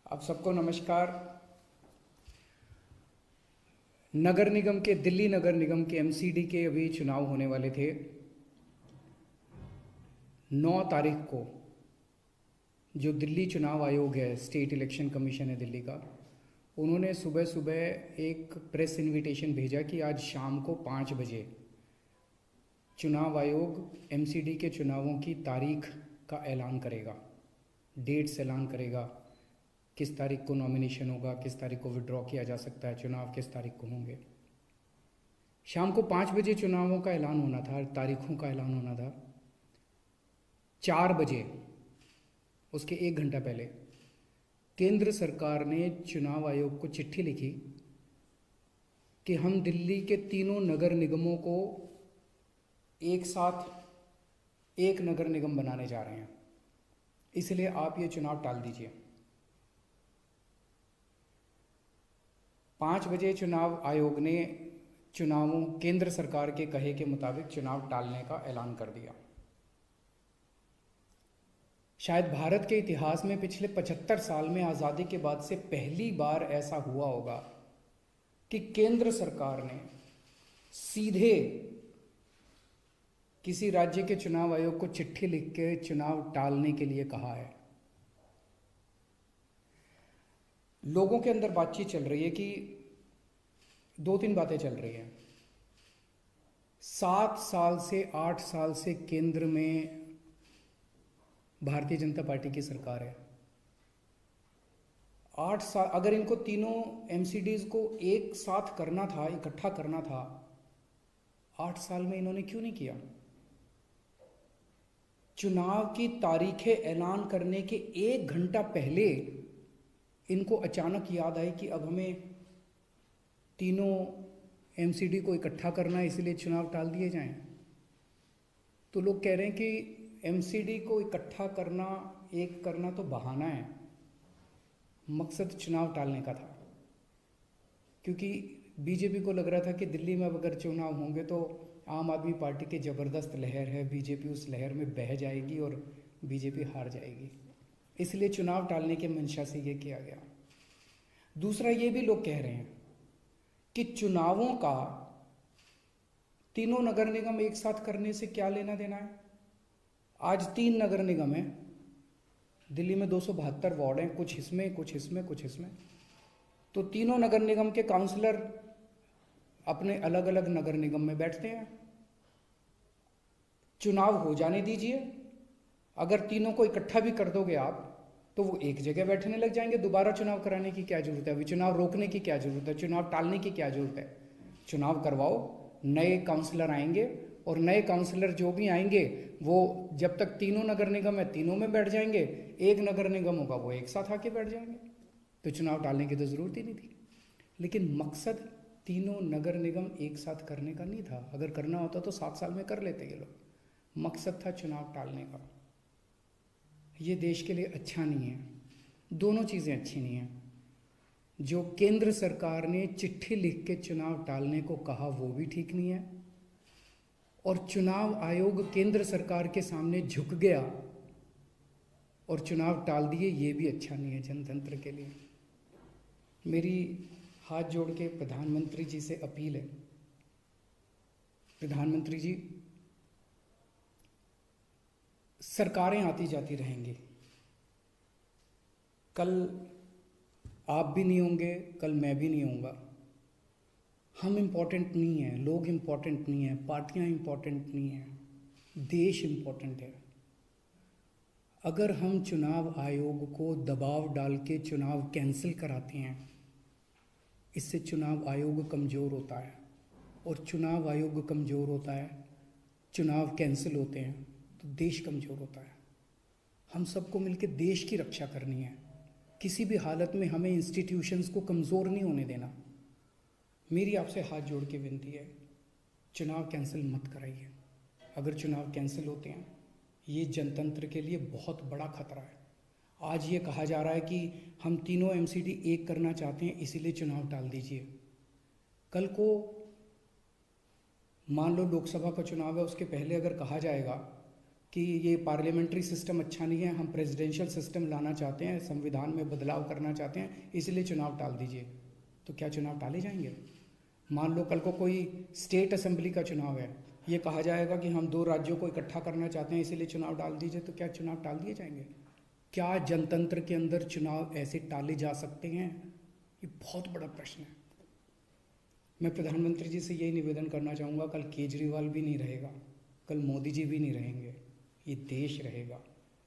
आप सबको नमस्कार। नगर निगम के दिल्ली नगर निगम के एमसीडी के अभी चुनाव होने वाले थे। 9 तारीख को जो दिल्ली चुनाव आयोग है, स्टेट इलेक्शन कमीशन है दिल्ली का, उन्होंने सुबह सुबह एक प्रेस इनविटेशन भेजा कि आज शाम को 5 बजे चुनाव आयोग एमसीडी के चुनावों की तारीख का ऐलान करेगा, डेट्स ऐलान करेगा, किस तारीख को नॉमिनेशन होगा, किस तारीख को विड्रॉ किया जा सकता है, चुनाव किस तारीख को होंगे। शाम को 5 बजे चुनावों का ऐलान होना था, तारीखों का ऐलान होना था। 4 बजे, उसके 1 घंटा पहले, केंद्र सरकार ने चुनाव आयोग को चिट्ठी लिखी कि हम दिल्ली के तीनों नगर निगमों को एक साथ एक नगर निगम बनाने जा रहे हैं, इसलिए आप ये चुनाव टाल दीजिए। 5 बजे चुनाव आयोग ने चुनावों केंद्र सरकार के कहे के मुताबिक चुनाव टालने का ऐलान कर दिया। शायद भारत के इतिहास में पिछले 75 साल में आज़ादी के बाद से पहली बार ऐसा हुआ होगा कि केंद्र सरकार ने सीधे किसी राज्य के चुनाव आयोग को चिट्ठी लिख के चुनाव टालने के लिए कहा है। लोगों के अंदर बातचीत चल रही है कि 2-3 बातें चल रही हैं। 7 साल से 8 साल से केंद्र में भारतीय जनता पार्टी की सरकार है। 8 साल अगर इनको तीनों एमसीडीज को एक साथ करना था, इकट्ठा करना था, 8 साल में इन्होंने क्यों नहीं किया? चुनाव की तारीखें ऐलान करने के 1 घंटा पहले इनको अचानक याद आई कि अब हमें तीनों एमसीडी को इकट्ठा करना है, इसलिए चुनाव टाल दिए जाएं। तो लोग कह रहे हैं कि एमसीडी को इकट्ठा करना, एक करना तो बहाना है, मकसद चुनाव टालने का था। क्योंकि बीजेपी को लग रहा था कि दिल्ली में अब अगर चुनाव होंगे तो आम आदमी पार्टी की ज़बरदस्त लहर है, बीजेपी उस लहर में बह जाएगी और बीजेपी हार जाएगी, इसलिए चुनाव टालने के मंशा से ये किया गया। दूसरा, ये भी लोग कह रहे हैं कि चुनावों का तीनों नगर निगम एक साथ करने से क्या लेना देना है। आज 3 नगर निगम हैं दिल्ली में, 272 वार्ड हैं, कुछ इसमें कुछ इसमें कुछ इसमें। तो तीनों नगर निगम के काउंसलर अपने अलग अलग नगर निगम में बैठते हैं। चुनाव हो जाने दीजिए। अगर तीनों को इकट्ठा भी कर दोगे आप तो वो एक जगह बैठने लग जाएंगे। दोबारा चुनाव कराने की क्या जरूरत है? अभी चुनाव रोकने की क्या जरूरत है? चुनाव टालने की क्या जरूरत है? चुनाव करवाओ, नए काउंसलर आएंगे और नए काउंसलर जो भी आएंगे वो जब तक तीनों नगर निगम है तीनों में बैठ जाएंगे, एक नगर निगम होगा वो एक साथ आके बैठ जाएंगे। तो चुनाव टालने की तो ज़रूरत ही नहीं थी। लेकिन मकसद तीनों नगर निगम एक साथ करने का नहीं था। अगर करना होता तो 7 साल में कर लेते ये लोग। मकसद था चुनाव टालने का। ये देश के लिए अच्छा नहीं है, दोनों चीज़ें अच्छी नहीं हैं। जो केंद्र सरकार ने चिट्ठी लिख के चुनाव टालने को कहा वो भी ठीक नहीं है, और चुनाव आयोग केंद्र सरकार के सामने झुक गया और चुनाव टाल दिए, ये भी अच्छा नहीं है जनतंत्र के लिए। मेरी हाथ जोड़ के प्रधानमंत्री जी से अपील है, प्रधानमंत्री जी, सरकारें आती जाती रहेंगी, कल आप भी नहीं होंगे, कल मैं भी नहीं होऊंगा। हम इम्पोर्टेंट नहीं हैं, लोग इम्पोर्टेंट नहीं हैं, पार्टियां इम्पोर्टेंट नहीं हैं, देश इम्पोर्टेंट है। अगर हम चुनाव आयोग को दबाव डाल के चुनाव कैंसिल कराते हैं, इससे चुनाव आयोग कमज़ोर होता है, और चुनाव आयोग कमज़ोर होता है, चुनाव कैंसिल होते हैं तो देश कमज़ोर होता है। हम सबको मिलकर देश की रक्षा करनी है। किसी भी हालत में हमें इंस्टीट्यूशंस को कमज़ोर नहीं होने देना। मेरी आपसे हाथ जोड़ के विनती है, चुनाव कैंसिल मत कराइए। अगर चुनाव कैंसिल होते हैं, ये जनतंत्र के लिए बहुत बड़ा खतरा है। आज ये कहा जा रहा है कि हम तीनों एमसीडी एक करना चाहते हैं, इसीलिए चुनाव टाल दीजिए। कल को मान लो लोकसभा का चुनाव है, उसके पहले अगर कहा जाएगा कि ये पार्लियामेंट्री सिस्टम अच्छा नहीं है, हम प्रेसिडेंशियल सिस्टम लाना चाहते हैं, संविधान में बदलाव करना चाहते हैं, इसलिए चुनाव टाल दीजिए, तो क्या चुनाव टाले जाएंगे? मान लो कल को कोई स्टेट असेंबली का चुनाव है, ये कहा जाएगा कि हम 2 राज्यों को इकट्ठा करना चाहते हैं इसलिए चुनाव टाल दीजिए, तो क्या चुनाव टाल दिए जाएंगे? क्या जनतंत्र के अंदर चुनाव ऐसे टाले जा सकते हैं? ये बहुत बड़ा प्रश्न है। मैं प्रधानमंत्री जी से यही निवेदन करना चाहूँगा, कल केजरीवाल भी नहीं रहेगा, कल मोदी जी भी नहीं रहेंगे, ये देश रहेगा।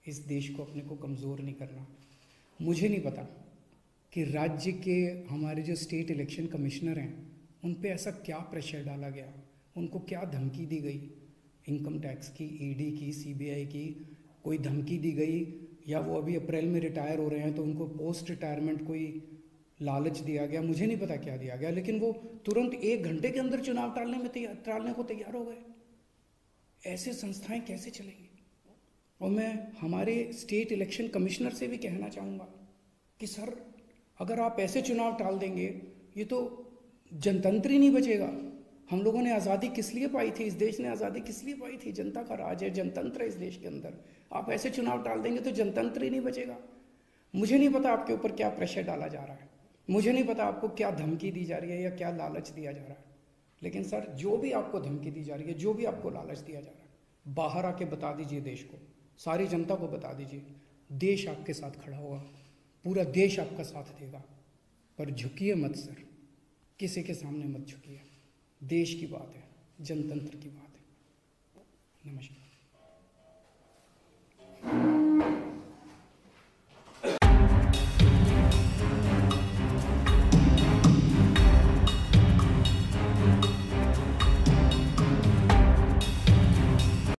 इस देश को अपने को कमज़ोर नहीं करना। मुझे नहीं पता कि राज्य के हमारे जो स्टेट इलेक्शन कमिश्नर हैं उन पे ऐसा क्या प्रेशर डाला गया, उनको क्या धमकी दी गई, इनकम टैक्स की, ईडी की, सीबीआई की कोई धमकी दी गई, या वो अभी अप्रैल में रिटायर हो रहे हैं तो उनको पोस्ट रिटायरमेंट कोई लालच दिया गया, मुझे नहीं पता क्या दिया गया, लेकिन वो तुरंत 1 घंटे के अंदर चुनाव टालने को तैयार हो गए। ऐसे संस्थाएं कैसे चलेंगी? और मैं हमारे स्टेट इलेक्शन कमिश्नर से भी कहना चाहूँगा कि सर, अगर आप ऐसे चुनाव टाल देंगे, ये तो जनतंत्र ही नहीं बचेगा। हम लोगों ने आज़ादी किस लिए पाई थी? इस देश ने आज़ादी किस लिए पाई थी? जनता का राज है, जनतंत्र है इस देश के अंदर। आप ऐसे चुनाव टाल देंगे तो जनतंत्र ही नहीं बचेगा। मुझे नहीं पता आपके ऊपर क्या प्रेशर डाला जा रहा है, मुझे नहीं पता आपको क्या धमकी दी जा रही है या क्या लालच दिया जा रहा है, लेकिन सर, जो भी आपको धमकी दी जा रही है, जो भी आपको लालच दिया जा रहा है, बाहर आके बता दीजिए देश को, सारी जनता को बता दीजिए। देश आपके साथ खड़ा होगा, पूरा देश आपका साथ देगा। पर झुकिए मत सर, किसी के सामने मत झुकिए। देश की बात है, जनतंत्र की बात है। नमस्कार।